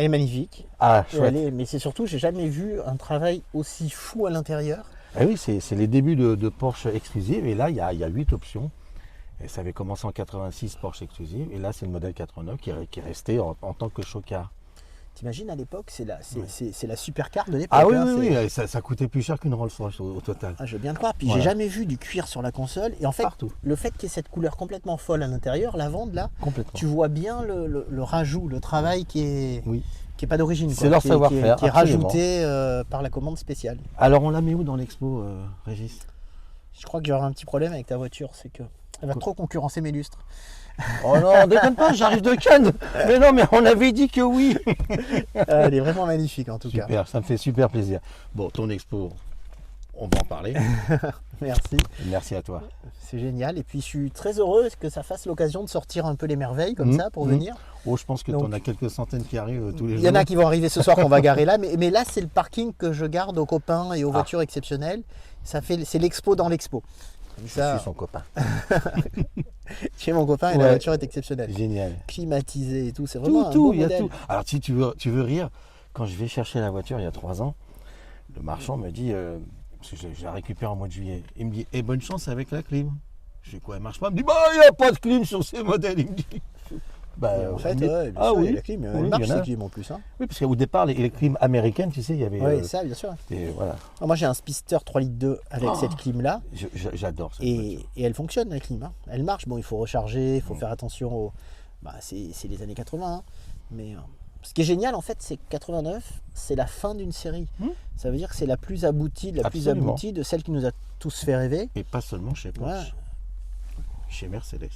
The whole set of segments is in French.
Elle est magnifique. Ah, Et chouette. mais c'est surtout, j'ai jamais vu un travail aussi fou à l'intérieur. Ah oui, c'est les débuts de Porsche exclusive. Et là, il y a 8 options. Et ça avait commencé en 86 Porsche exclusive. Et là, c'est le modèle 89 qui est resté en tant que chocard. T'imagines à l'époque, c'est la supercar de l'époque. Ah oui, hein, oui, oui. Ça coûtait plus cher qu'une Rolls-Royce au total. Ah, je veux bien te croire. Puis Voilà. j'ai jamais vu du cuir sur la console. Et en fait, Partout. le fait qu'il y ait cette couleur complètement folle à l'intérieur, la vente là, Complètement. tu vois bien le rajout, le travail qui est Oui. pas d'origine. C'est quoi, leur qui est- savoir-faire, Qui est absolument. rajouté par la commande spéciale. Alors, on la met où dans l'expo, Régis? Je crois que j'aurai un petit problème avec ta voiture, c'est que elle va trop concurrencer mes lustres. Oh non, déconne pas, j'arrive de Cannes. Mais non, mais on avait dit que oui. Elle est vraiment magnifique en tout cas. Super, ça me fait super plaisir. Bon, ton expo, on va en parler. Merci, Merci à toi. c'est génial. Et puis je suis très heureux que ça fasse l'occasion de sortir un peu les merveilles comme ça pour venir. Oh, je pense que tu Donc, en as quelques centaines qui arrivent tous les jours. Il y en a qui vont arriver ce soir qu'on va garer là, mais là c'est le parking que je garde aux copains et aux voitures exceptionnelles. C'est l'expo dans l'expo. Comme Je ça, suis son copain. chez mon copain et Ouais. la voiture est exceptionnelle. Génial. Climatisée et tout, c'est vraiment un Tout, beau il y a modèle. tout. Alors, si tu veux rire, quand je vais chercher la voiture il y a 3 ans, le marchand me dit, parce que je la récupère en mois de juillet, il me dit, bonne chance avec la clim. Je dis quoi, elle marche pas? Il me dit, bah, il n'y a pas de clim sur ces modèles. Il me dit. Bah, Et en fait, mais- ouais, bien ah sûr, oui, il y a la clim, oui, elle il marche y en a. cette clim en plus. Hein. Oui, parce qu'au départ, les clims américaines, tu sais, il y avait. Oui, ça bien sûr. Voilà. Ah, moi j'ai un Spister 3 litres 2 avec cette clim là. J'adore cette voiture. Et elle fonctionne la clim. Hein. Elle marche. Bon, il faut recharger, il faut faire attention au. Bah, c'est les années 80. Hein. Mais ce qui est génial en fait, c'est que 89, c'est la fin d'une série. Ça veut dire que c'est la plus aboutie, Absolument. de celle qui nous a tous fait rêver. Et pas seulement chez Porsche, Ouais. chez Mercedes,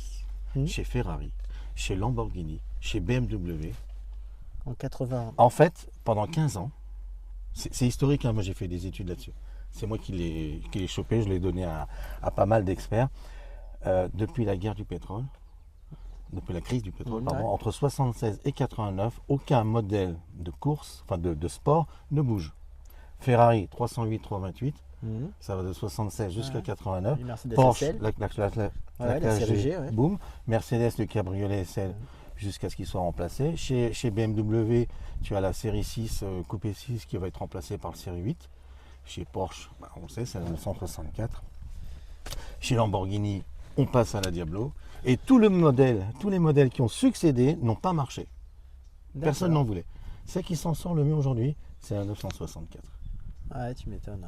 Mhm. chez Ferrari, chez Lamborghini, chez BMW. En 80. En fait, pendant 15 ans, c'est historique, hein, moi j'ai fait des études là-dessus. C'est moi qui l'ai chopé, je l'ai donné à pas mal d'experts. Depuis la guerre du pétrole, depuis la crise du pétrole, Ouais. pardon, entre 76 et 89, aucun modèle de course, enfin de sport, ne bouge. Ferrari 308, 328, Mhm. ça va de 76 jusqu'à 89. Les Mercedes Porsche, SL. la Ouais, la classe série G, G, ouais. boum. Mercedes, le cabriolet SL, jusqu'à ce qu'il soit remplacé. Chez BMW, tu as la série 6, coupé 6, qui va être remplacée par le série 8. Chez Porsche, bah, on le sait, c'est la 964. Chez Lamborghini, on passe à la Diablo. Et tous les modèles qui ont succédé n'ont pas marché. Personne n'en voulait. Ce qui s'en sort le mieux aujourd'hui, c'est la 964. Ouais, tu m'étonnes.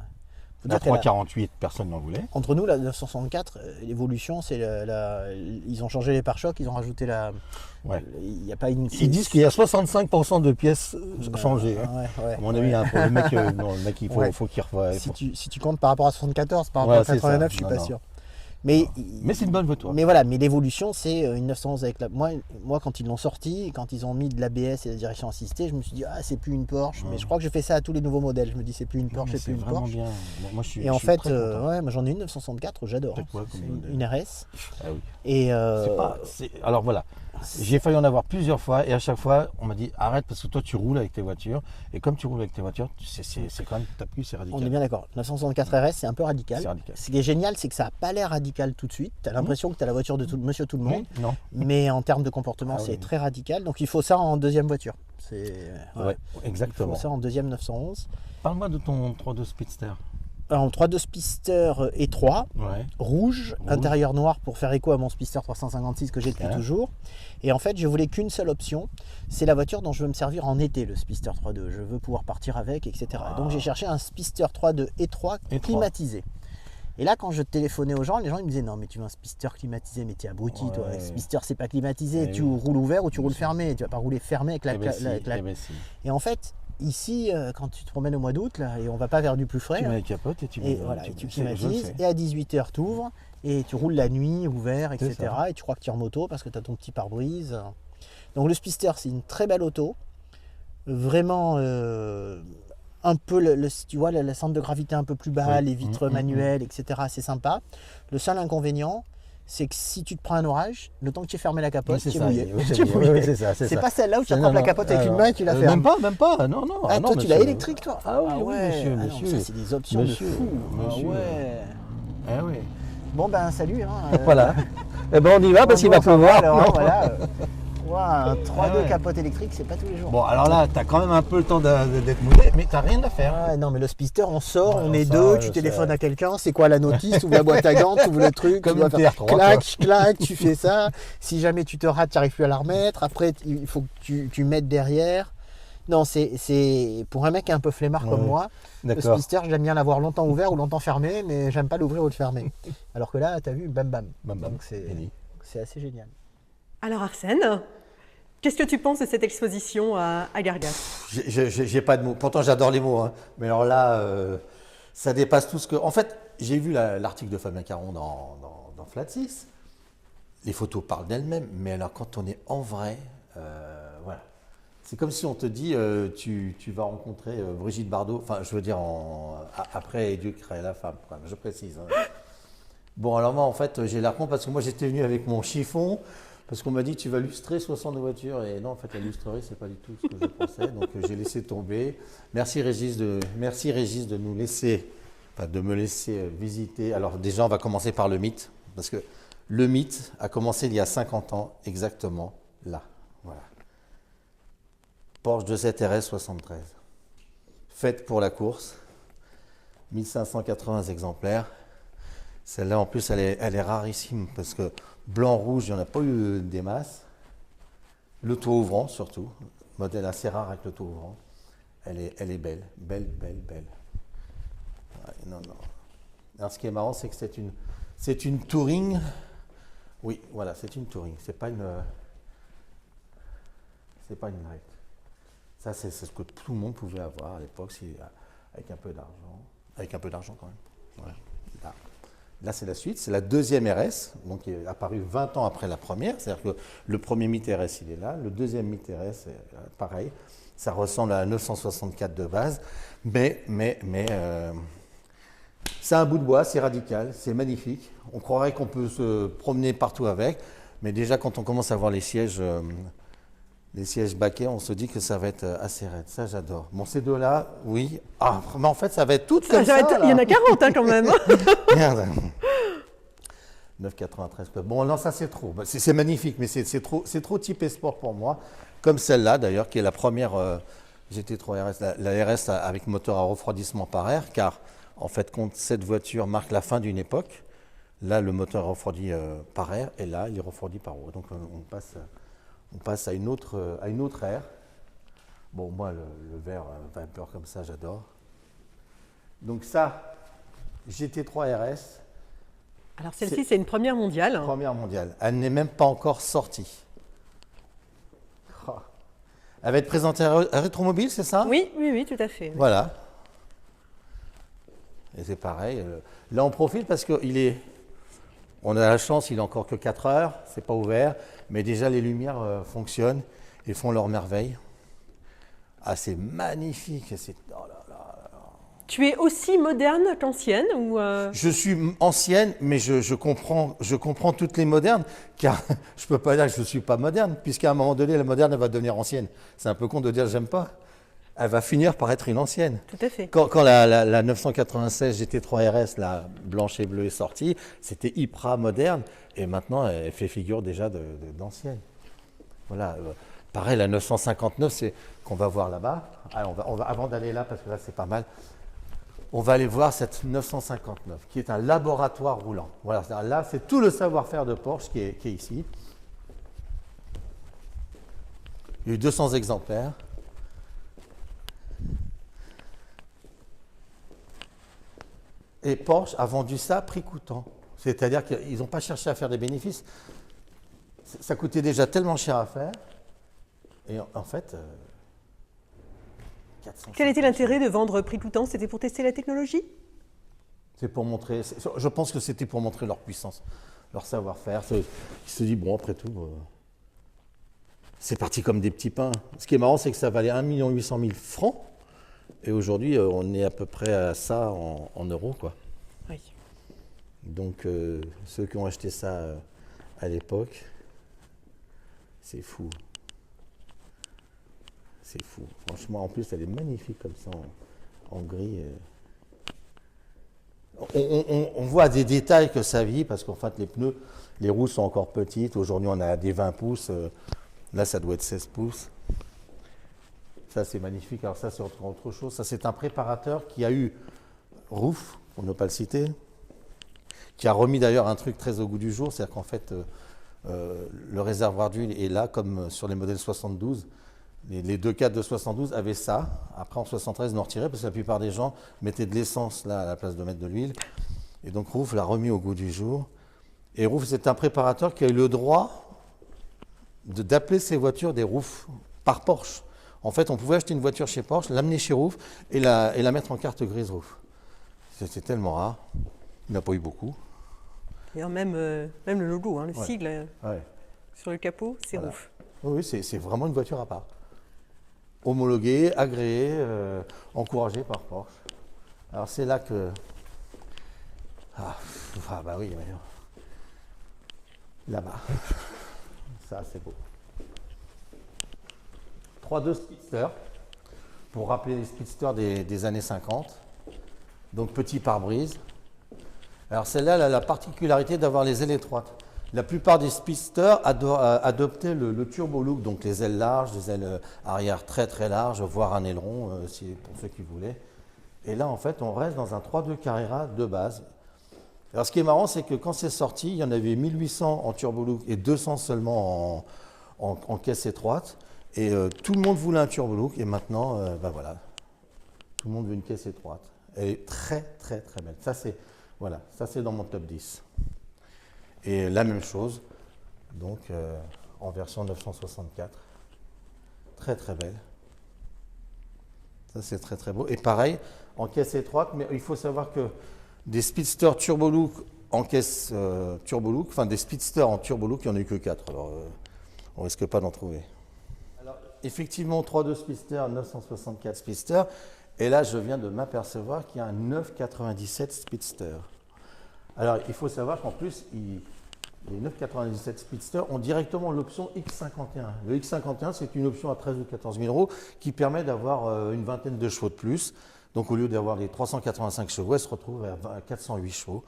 Faut La dire qu'elle a- 348, personne n'en voulait. Entre nous, la 964, l'évolution, c'est ils ont changé les pare-chocs, ils ont rajouté la. Ouais. Il n'y a pas une. Ils disent qu'il y a 65% de pièces changées. hein. Ouais, À mon avis, hein, pour le mec, non, le mec, il faut, Ouais. faut qu'il revoie. Si tu comptes par rapport à 74, par rapport Ouais, à c'est 89, ça. je suis Non, pas non. sûr. Mais, Mais c'est une bonne voiture. mais voilà, mais l'évolution, c'est une 911 avec la. Moi, quand ils l'ont sorti, quand ils ont mis de l'ABS et la direction assistée, je me suis dit, ah, c'est plus une Porsche. Mais je crois que je fais ça à tous les nouveaux modèles. Je me dis, c'est plus une Non, Porsche, mais c'est plus une vraiment Porsche. bien. Moi, je suis, Et en je suis fait, très content. ouais, moi j'en ai une 964, j'adore. T'as quoi C'est comme modèle une RS. Ah oui. Et Alors voilà, j'ai failli en avoir plusieurs fois et à chaque fois, on m'a dit arrête parce que toi tu roules avec tes voitures et comme tu roules avec tes voitures, c'est quand même, t'as plus, c'est radical. on est bien d'accord. 964 RS, c'est un peu radical. C'est radical. Ce qui est génial, c'est que ça n'a pas l'air radical tout de suite. Tu as l'impression que tu as la voiture de monsieur tout le monde. Non. Mais en termes de comportement, Ah c'est oui. très radical. Donc il faut ça en deuxième voiture. Ouais, Il exactement. faut ça en deuxième 911. Parle-moi de ton 3.2 Speedster. Alors, en 3.2 Spister E3, Ouais. rouge, intérieur noir pour faire écho à mon Spister 356 que j'ai depuis Ok. toujours. Et en fait, je voulais qu'une seule option. C'est la voiture dont je veux me servir en été, le Spister 3.2. Je veux pouvoir partir avec, etc. Donc j'ai cherché un Spister 3.2 E3 E3. climatisé. Et là, quand je téléphonais aux gens, les gens ils me disaient non, mais tu veux un Spister climatisé, mais t'es abruti, toi. Ouais. Spister, c'est pas climatisé. Eh tu oui. roules ouvert ou tu Bien roules sûr. fermé. Tu vas pas rouler fermé avec la. Eh ben si, avec la- eh ben si. Et en fait, ici, quand tu te promènes au mois d'août, là, et on va pas vers du plus frais. Tu hein, mets la capote et tu et mets- voilà, et tu je le climatises. sais. Et à 18h, tu ouvres. Et tu roules la nuit, ouvert, C'est etc. ça. Et tu crois que tu es en moto parce que tu as ton petit pare-brise. Donc le Spister, c'est une très belle auto. Vraiment, un peu, tu vois, le centre de gravité un peu plus bas, Oui. les vitres manuelles, etc. C'est sympa. Le seul inconvénient, c'est que si tu te prends un orage, le temps que tu aies fermé la capote, Oui, c'est tu es ça, mouillé. oui, c'est Tu es mouillé. mouillé. Oui, c'est ça, c'est C'est ça. pas celle-là où tu Non, attrapes la non, capote avec ah, une main et tu la non. fermes. Même pas, non, non. Ah, non, toi, tu l'as monsieur. électrique, toi? Ah oui, Ah oui, ouais. monsieur, Ah non, monsieur. ça, c'est des options Monsieur, de fou. monsieur. Ah ouais. Ah oui. Bon, ben, salut. Hein, Voilà. Eh ben on y va parce qu'il va on s'en pleuvoir. alors, Non. voilà. Un 3-2 ouais. capote électrique, c'est pas tous les jours. Bon, alors là, t'as quand même un peu le temps d'être mouillé, mais t'as rien à faire. Ah, non, mais le Spister, on sort, Ouais, on on est sort, deux, je tu téléphones sais. à quelqu'un, c'est quoi la notice, tu ouvres la boîte à gants, tu ouvres le truc, Comme tu dois une faire TR3, clac, clac, tu fais ça. Si jamais tu te rates, tu n'arrives plus à la remettre. Après, il faut que tu mettes derrière. Non, c'est pour un mec un peu flemmard comme Ouais. moi. Le D'accord. Spister, j'aime bien l'avoir longtemps ouvert ou longtemps fermé, mais j'aime pas l'ouvrir ou le fermer. Alors que là, tu as vu, bam bam. Bam, bam. Donc Fini. c'est assez génial. Alors Arsène, qu'est-ce que tu penses de cette exposition à Gargas? J'ai pas de mots. Pourtant, j'adore les mots. Hein. Mais alors là, ça dépasse tout ce que. En fait, j'ai vu l'article de Fabien Caron dans Flat 6. Les photos parlent d'elles-mêmes. Mais alors, quand on est en vrai, voilà. C'est comme si on te dit tu vas rencontrer Brigitte Bardot. Enfin, je veux dire, après Dieu créa la femme. Quoi. Je précise. Hein. Bon, alors moi, en fait, j'ai l'air con parce que moi, j'étais venu avec mon chiffon. Parce qu'on m'a dit tu vas lustrer 60 voitures et non en fait la lustrerie c'est pas du tout ce que je pensais donc j'ai laissé tomber. Merci Régis de nous laisser, enfin de me laisser visiter. Alors déjà on va commencer par le mythe parce que le mythe a commencé il y a 50 ans exactement là. Voilà. Porsche 207 RS 73. Faite pour la course. 1580 exemplaires. Celle-là, en plus, elle est rarissime parce que blanc-rouge, il n'y en a pas eu des masses. Le toit ouvrant, surtout. Modèle assez rare avec le toit ouvrant. Elle est belle. Belle. Ouais, non. Alors, ce qui est marrant, c'est que c'est une Touring. Oui, voilà, c'est une Touring. C'est pas une Light. Ça, c'est ce que tout le monde pouvait avoir à l'époque, avec un peu d'argent. Avec un peu d'argent, quand même. Ouais. Là, c'est la suite, c'est la deuxième RS, donc qui est apparue 20 ans après la première. C'est-à-dire que le premier Mythe RS, il est là. Le deuxième Mythe RS, pareil. Ça ressemble à la 964 de base. Mais c'est un bout de bois, c'est radical, c'est magnifique. On croirait qu'on peut se promener partout avec. Mais déjà, quand on commence à voir les sièges baquets, on se dit que ça va être assez raide. Ça, j'adore. Bon, ces deux-là, oui. Ah, mais en fait, ça va être toutes comme ça. Il y en a 40 hein, quand même. Merde. 9,93. Bon, non, ça c'est trop. C'est magnifique, mais c'est trop typé sport pour moi. Comme celle-là, d'ailleurs, qui est la première GT3 RS, la RS avec moteur à refroidissement par air, car en fait, cette voiture marque la fin d'une époque. Là, le moteur est refroidi par air, et là, il est refroidi par eau. Donc, on passe à une autre ère. Bon, moi, le vert vapeur comme ça, j'adore. Donc ça, GT3 RS. Alors celle-ci, c'est une première mondiale. Première mondiale. Elle n'est même pas encore sortie. Oh. Elle va être présentée à Rétromobile, c'est ça? Oui, tout à fait. Voilà. Et c'est pareil. Là, on profite parce on a la chance, il n'est encore que 4 heures, c'est pas ouvert, mais déjà les lumières fonctionnent et font leur merveille. Ah, c'est magnifique. Oh là là. Tu es aussi moderne qu'ancienne ou Je suis ancienne, mais je comprends toutes les modernes, car je ne peux pas dire que je ne suis pas moderne, puisqu'à un moment donné, la moderne, elle va devenir ancienne. C'est un peu con de dire j'aime pas. Elle va finir par être une ancienne. Tout à fait. Quand la 996 GT3 RS, la blanche et bleue, est sortie, c'était hyper moderne, et maintenant, elle fait figure déjà d'ancienne. Voilà. Pareil, la 959, c'est qu'on va voir là-bas. Alors, avant d'aller là, parce que là, c'est pas mal, on va aller voir cette 959, qui est un laboratoire roulant. Voilà, là, c'est tout le savoir-faire de Porsche qui est ici. Il y a eu 200 exemplaires. Et Porsche a vendu ça prix coûtant. C'est-à-dire qu'ils n'ont pas cherché à faire des bénéfices. Ça coûtait déjà tellement cher à faire. Et en fait, 400. Quel était l'intérêt de vendre prix coûtant? C'était pour tester la technologie? C'est pour montrer. Je pense que c'était pour montrer leur puissance, leur savoir-faire. Ils se disent, bon, après tout, c'est parti comme des petits pains. Ce qui est marrant, c'est que ça valait 1 800 000 francs. Et aujourd'hui, on est à peu près à ça en euros, quoi. Oui. Donc, ceux qui ont acheté ça à l'époque, c'est fou. C'est fou. Franchement, en plus, elle est magnifique comme ça, en gris. On voit des détails que ça vieillit, parce qu'en fait, les pneus, les roues sont encore petites. Aujourd'hui, on a des 20 pouces. Là, ça doit être 16 pouces. Ça, c'est magnifique. Alors ça, c'est autre chose. Ça, c'est un préparateur qui a eu Roof, pour ne pas le citer, qui a remis d'ailleurs un truc très au goût du jour. C'est-à-dire qu'en fait, le réservoir d'huile est là, comme sur les modèles 72. Les deux cadres de 72 avaient ça. Après, en 73, ils l'ont retiré parce que la plupart des gens mettaient de l'essence là à la place de mettre de l'huile. Et donc, Roof l'a remis au goût du jour. Et Roof, c'est un préparateur qui a eu le droit d'appeler ses voitures des Roof par Porsche. En fait, on pouvait acheter une voiture chez Porsche, l'amener chez Roof et la mettre en carte grise Roof. C'était tellement rare. Il n'a pas eu beaucoup. D'ailleurs, même le logo, le Ouais. sigle Ouais. sur le capot, c'est Voilà. Roof. Oui, c'est vraiment une voiture à part. Homologuée, agréée, encouragée par Porsche. Alors c'est là que... Ah bah oui, là-bas. Ça, c'est beau. 3.2 Speedster, pour rappeler les Speedsters des années 50. Donc petit pare-brise. Alors celle-là, elle a la particularité d'avoir les ailes étroites. La plupart des Speedsters adoptaient le turbo look, donc les ailes larges, les ailes arrière très très larges, voire un aileron, pour ceux qui voulaient. Et là, en fait, on reste dans un 3.2 Carrera de base. Alors ce qui est marrant, c'est que quand c'est sorti, il y en avait 1800 en turbo look et 200 seulement en caisse étroite. Et tout le monde voulait un turbo look et maintenant, ben voilà, tout le monde veut une caisse étroite. Elle est très très très belle. Ça c'est voilà, ça c'est dans mon top 10. Et la même chose, donc en version 964. Très très belle. Ça c'est très très beau. Et pareil, en caisse étroite, mais il faut savoir que des Speedster Turbo Look en caisse Turbo Look, enfin des Speedster en Turbo Look, il n'y en a eu que 4. Alors on risque pas d'en trouver. Alors effectivement, 3.2 Speedster, 964 Speedster. Et là, je viens de m'apercevoir qu'il y a un 997 Speedster. Alors, il faut savoir qu'en plus, les 997 Speedster ont directement l'option X51. Le X51, c'est une option à 13 ou 14 000 euros qui permet d'avoir une vingtaine de chevaux de plus. Donc, au lieu d'avoir les 385 chevaux, elle se retrouve à 408 chevaux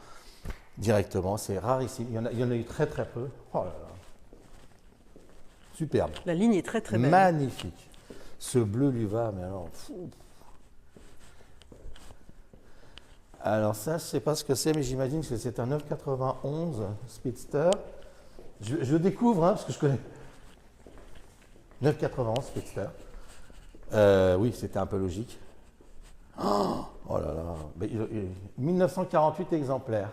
directement. C'est rarissime. Il y en a eu très, très peu. Oh là là. Superbe. La ligne est très très belle. Magnifique. Ce bleu lui va, mais alors... Alors ça, je ne sais pas ce que c'est, mais j'imagine que c'est un 991 Speedster. Je découvre, parce que je connais. 991 Speedster. Oui, c'était un peu logique. Oh là là. Mais 1948 exemplaires.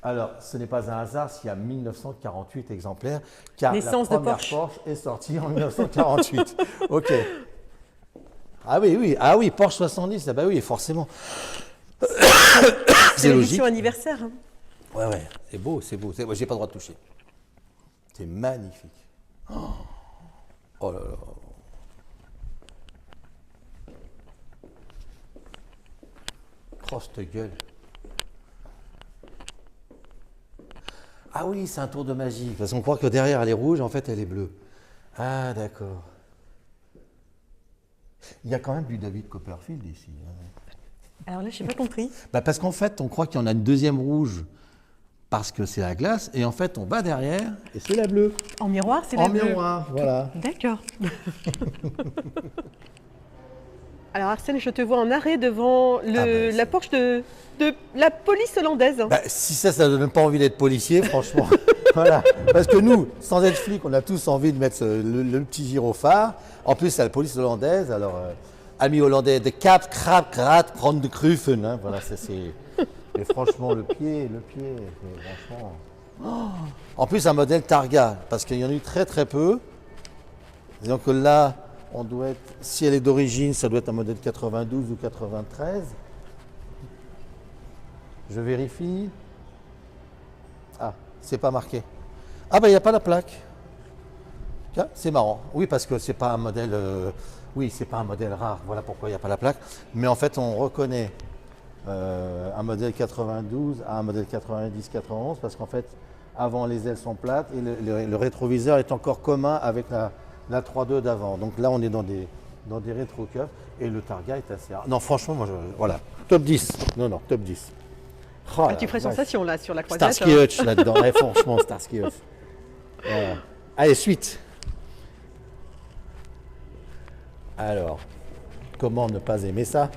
Alors, ce n'est pas un hasard s'il y a 1948 exemplaires, car Naissance la de première Porsche. est sortie en 1948. Ok. Ah oui, Porsche 70, ah bah oui, forcément. C'est logique. l'édition anniversaire. Ouais, c'est beau, c'est beau. Moi, j'ai pas le droit de toucher. C'est magnifique. Oh là là. Oh, cette gueule. Ah oui, c'est un tour de magie. Parce qu'on croit que derrière, elle est rouge, en fait, elle est bleue. Ah, d'accord. Il y a quand même du David Copperfield ici. Alors là, je n'ai pas compris. Bah parce qu'en fait, on croit qu'il y en a une deuxième rouge parce que c'est la glace, et en fait, on va derrière et c'est la bleue. En miroir, c'est la En bleue. miroir, voilà. D'accord. Alors Arsène, je te vois en arrêt devant la Porsche de la police hollandaise. Bah, si ça ne donne pas envie d'être policier, franchement. Voilà. Parce que nous, sans être flic, on a tous envie de mettre le petit gyrophare. En plus, c'est la police hollandaise. Alors, amis hollandais, de cap, krap, grat, prendre de krufen. Hein, voilà, c'est. Et franchement, le pied, franchement. Oh. En plus, un modèle Targa, parce qu'il y en a eu très très peu. Donc là, on doit être, si elle est d'origine, ça doit être un modèle 92 ou 93. Je vérifie. Ah, c'est pas marqué. Ah ben il n'y a pas la plaque. Tiens, c'est marrant. Oui, parce que c'est pas un modèle. Oui, c'est pas un modèle rare. Voilà pourquoi il n'y a pas la plaque. Mais en fait, on reconnaît un modèle 92 à un modèle 90-91 parce qu'en fait, avant les ailes sont plates et le rétroviseur est encore commun avec la 3.2 d'avant. Donc là, on est dans des rétro-cups et le Targa est assez rare. Non, franchement, moi, voilà. Top 10. Non, top 10. Oh, tu ferais sensation là sur la croisette. Starsky Hutch là-dedans. Ouais, franchement, Starsky Hutch. Voilà. Allez, suite. Alors, comment ne pas aimer ça?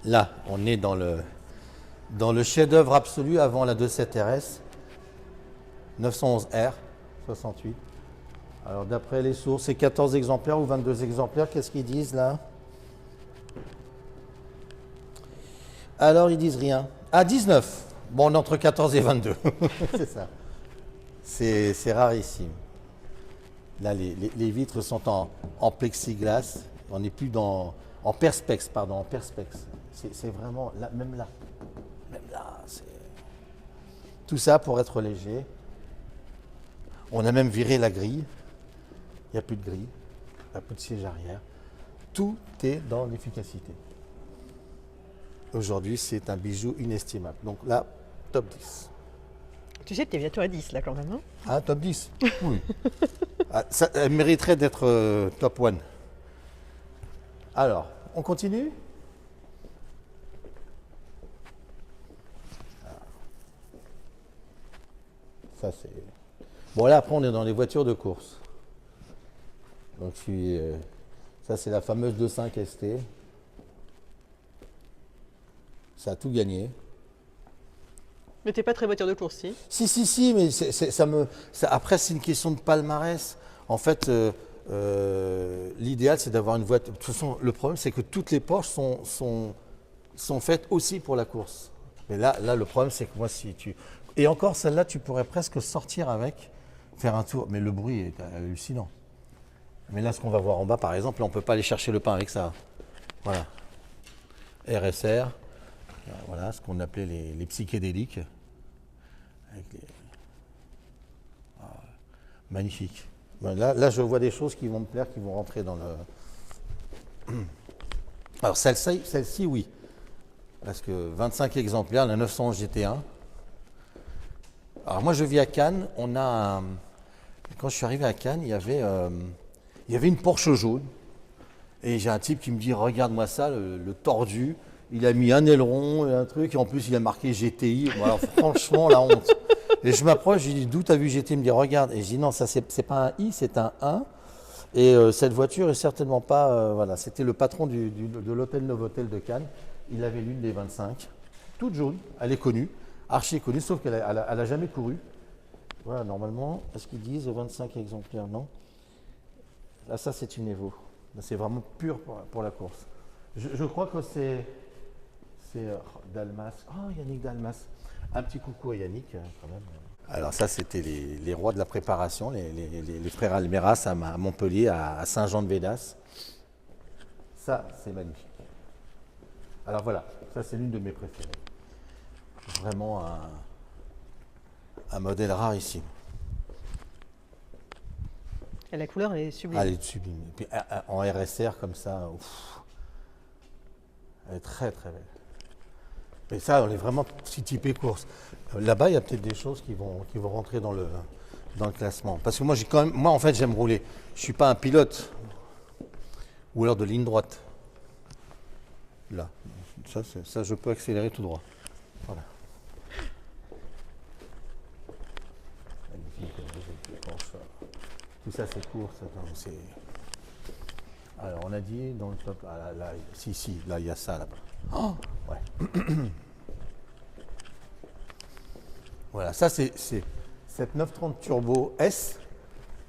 Là, on est dans le chef-d'œuvre absolu avant la 27 RS, 911R, 68. Alors, d'après les sources, c'est 14 exemplaires ou 22 exemplaires. Qu'est-ce qu'ils disent là? Alors, ils disent rien. Ah, 19. Bon, on est entre 14 et 22. C'est ça. C'est rarissime. Là, les vitres sont en plexiglas. On n'est plus en perspex, pardon, en perspex. C'est vraiment, là, même là, c'est... Tout ça pour être léger. On a même viré la grille. Il n'y a plus de grille. Il n'y a plus de siège arrière. Tout est dans l'efficacité. Aujourd'hui, c'est un bijou inestimable. Donc là, top 10. Tu sais que tu es bientôt à 10 là quand même. Hein, Ah, top 10. Oui. Ah, ça, elle mériterait d'être top 1. Alors, on continue? Ça, c'est... Bon, là, après, on est dans les voitures de course. Donc, ça, c'est la fameuse 2.5 ST. Ça a tout gagné. mais t'es pas très voiture de course, si? Si, mais après, c'est une question de palmarès. En fait, l'idéal, c'est d'avoir une voiture. De toute façon, le problème, c'est que toutes les Porsche sont faites aussi pour la course. Mais là, le problème, c'est que moi, si tu... Et encore, celle-là, tu pourrais presque sortir avec, faire un tour. Mais le bruit est hallucinant. Mais là, ce qu'on va voir en bas, par exemple, là, on ne peut pas aller chercher le pain avec ça. Voilà. RSR. Voilà, ce qu'on appelait les psychédéliques. Avec magnifique. Ben là, je vois des choses qui vont me plaire, qui vont rentrer dans le... Alors, celle-ci, oui. Parce que 25 exemplaires, la 911 GT1. Alors, moi, je vis à Cannes. Quand je suis arrivé à Cannes, il y avait une Porsche jaune. Et j'ai un type qui me dit, regarde-moi ça, le tordu. Il a mis un aileron et un truc, et en plus il a marqué GTI. Bon, alors franchement, la honte. Et je m'approche, je lui dis, d'où t'as vu GT? Il me dit, regarde. Et je dis, non, ça c'est pas un I, c'est un 1. Et cette voiture est certainement pas... voilà, c'était le patron de l'hôtel Novotel de Cannes. Il avait l'une des 25, toute jaune, elle est connue, archi connue, sauf qu'elle a jamais couru. Voilà, normalement, est-ce qu'ils disent 25 exemplaires? Non. Là, ça c'est une Evo. C'est vraiment pur pour la course. Je crois que c'est Dalmas. Oh, Yannick Dalmas. Un petit coucou à Yannick, quand même. Alors ça, c'était les rois de la préparation, les frères Almeras à Montpellier, à Saint-Jean-de-Védas. Ça, c'est magnifique. Alors voilà, ça c'est l'une de mes préférées. Vraiment un modèle rarissime. Et la couleur est sublime. Ah, elle est sublime. Et puis, en RSR comme ça, ouf, elle est très très belle. Et ça, on est vraiment typé course. Là-bas, il y a peut-être des choses qui vont rentrer dans le classement. Parce que moi, en fait, j'aime rouler. Je ne suis pas un pilote. Ou alors de ligne droite. Là. Ça, je peux accélérer tout droit. Voilà. Magnifique. Tout ça, c'est course. Alors, on a dit dans le top. Ah, là, là, il y a ça là-bas. Oh, ouais. Voilà, ça c'est cette 930 Turbo S.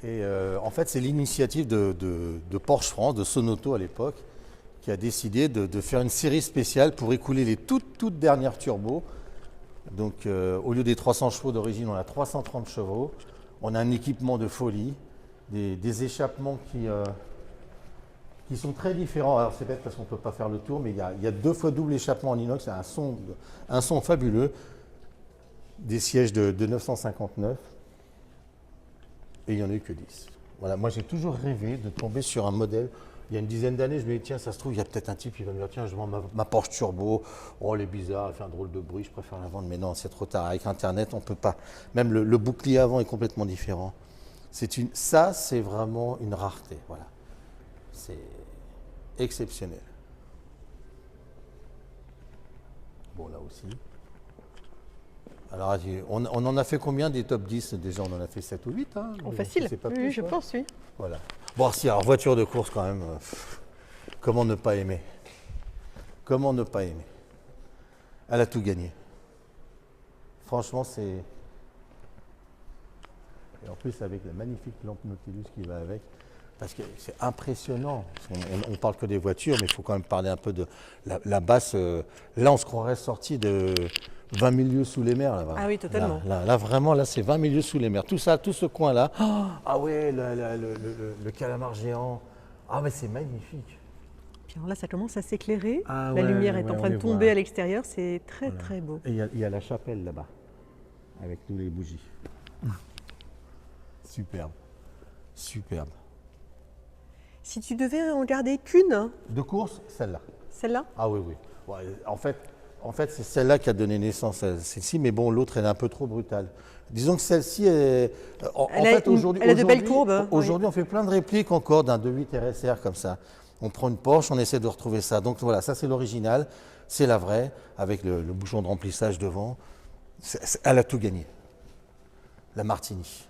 Et en fait, c'est l'initiative de Porsche France, de Sonoto à l'époque, qui a décidé de faire une série spéciale pour écouler les toutes dernières turbos. Donc, au lieu des 300 chevaux d'origine, on a 330 chevaux. On a un équipement de folie, des échappements qui sont très différents. Alors, c'est bête parce qu'on ne peut pas faire le tour, mais il y a 2 fois double échappement en inox, un son fabuleux. Des sièges de 959. Et il n'y en a eu que 10. Voilà, moi j'ai toujours rêvé de tomber sur un modèle. Il y a une dizaine d'années, je me dis, tiens, ça se trouve, il y a peut-être un type qui va me dire, tiens, je vends ma Porsche Turbo. Oh, elle est bizarre, elle fait un drôle de bruit, je préfère la vendre. Mais non, c'est trop tard. Avec Internet, on ne peut pas. Même le bouclier avant est complètement différent. Ça, c'est vraiment une rareté. Voilà. C'est exceptionnel. Bon, là aussi. Alors, on en a fait combien des top 10 déjà? On en a fait 7 ou 8. Hein, facile, c'est pas oui, plus, je ouais. pense, oui. Voilà. Bon, si, alors voiture de course quand même, comment ne pas aimer? Comment ne pas aimer? Elle a tout gagné. Franchement, c'est... Et en plus, avec la magnifique lampe Nautilus qui va avec, parce que c'est impressionnant. On parle que des voitures, mais il faut quand même parler un peu de la basse. Là, on se croirait sorti de 20 000 lieues sous les mers. Là, Ah oui, totalement. Là, vraiment, là, c'est 20 000 lieues sous les mers. Tout ça, tout ce coin-là. Ah ouais, le calamar géant. Ah, mais c'est magnifique. Puis alors là, ça commence à s'éclairer. Ah la ouais, lumière est ouais, en on train de les tomber voit. à l'extérieur. C'est très, Voilà. très beau. Et il y a la chapelle là-bas, avec tous les bougies. Superbe. Superbe. Si tu devais en garder qu'une, De course, celle-là. celle-là, Ah oui, oui. Ouais, en fait c'est celle-là qui a donné naissance à celle-ci, mais bon, l'autre, elle est un peu trop brutale. Disons que celle-ci, aujourd'hui, elle a de belles courbes. Aujourd'hui, on fait plein de répliques encore d'un 2.8 RSR comme ça. On prend une Porsche, on essaie de retrouver ça. Donc voilà, ça c'est l'original, c'est la vraie, avec le bouchon de remplissage devant. Elle a tout gagné. La Martini.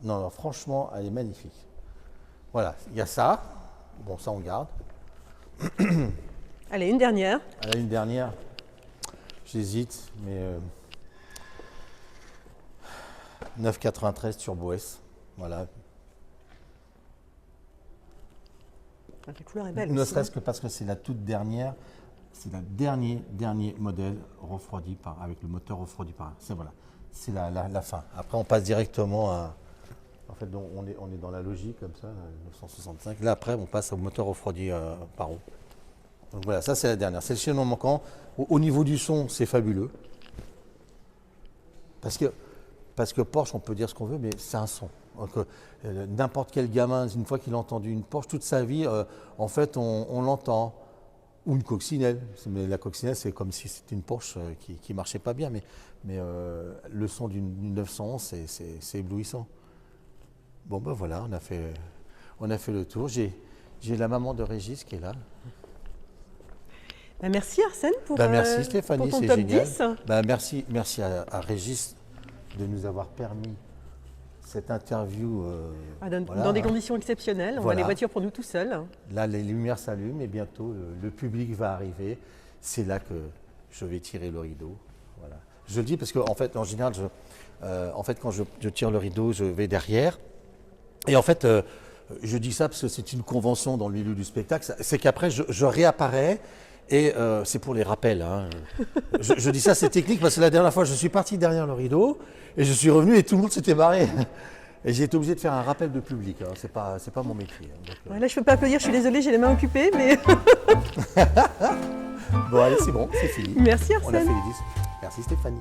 Non, franchement, elle est magnifique. Voilà, il y a ça. Bon, ça on garde. Allez, une dernière. Elle a une dernière. J'hésite, mais 993 Turbo S. Voilà. La couleur est belle. Ne aussi, serait-ce que parce que c'est la toute dernière. C'est le dernier modèle refroidi avec le moteur refroidi par. C'est la fin. Après, on passe directement à. En fait, donc, on est dans la logique comme ça, 965. Là, après, on passe au moteur refroidi par eau. Donc voilà, ça c'est la dernière. C'est le chaînon manquant. Au niveau du son, c'est fabuleux. Parce que Porsche, on peut dire ce qu'on veut, mais c'est un son. Donc, n'importe quel gamin, une fois qu'il a entendu une Porsche, toute sa vie, en fait, on l'entend. Ou une coccinelle. Mais la coccinelle, c'est comme si c'était une Porsche qui marchait pas bien. Mais le son d'une 911, c'est éblouissant. Bon, ben voilà, on a fait le tour. J'ai la maman de Régis qui est là. Merci Arsène pour, merci Stéphanie, pour ton c'est top génial. 10. Merci à Régis de nous avoir permis cette interview. Dans des conditions exceptionnelles. On a les voitures pour nous tout seuls. Là, les lumières s'allument et bientôt le public va arriver. C'est là que je vais tirer le rideau. Voilà. Je le dis parce qu'en fait, en général, quand je tire le rideau, je vais derrière. Et en fait, je dis ça parce que c'est une convention dans le milieu du spectacle. C'est qu'après, je réapparais. Et c'est pour les rappels. Hein. Je dis ça, c'est technique, parce que la dernière fois, je suis parti derrière le rideau et je suis revenu et tout le monde s'était barré. Et j'ai été obligé de faire un rappel de public. Hein. C'est pas mon métier. Hein. Donc, là, je ne peux pas applaudir, je suis désolée, j'ai les mains occupées. Mais... Bon, allez, c'est bon, c'est fini. Merci Arsène. On a fait les 10. Merci Stéphanie.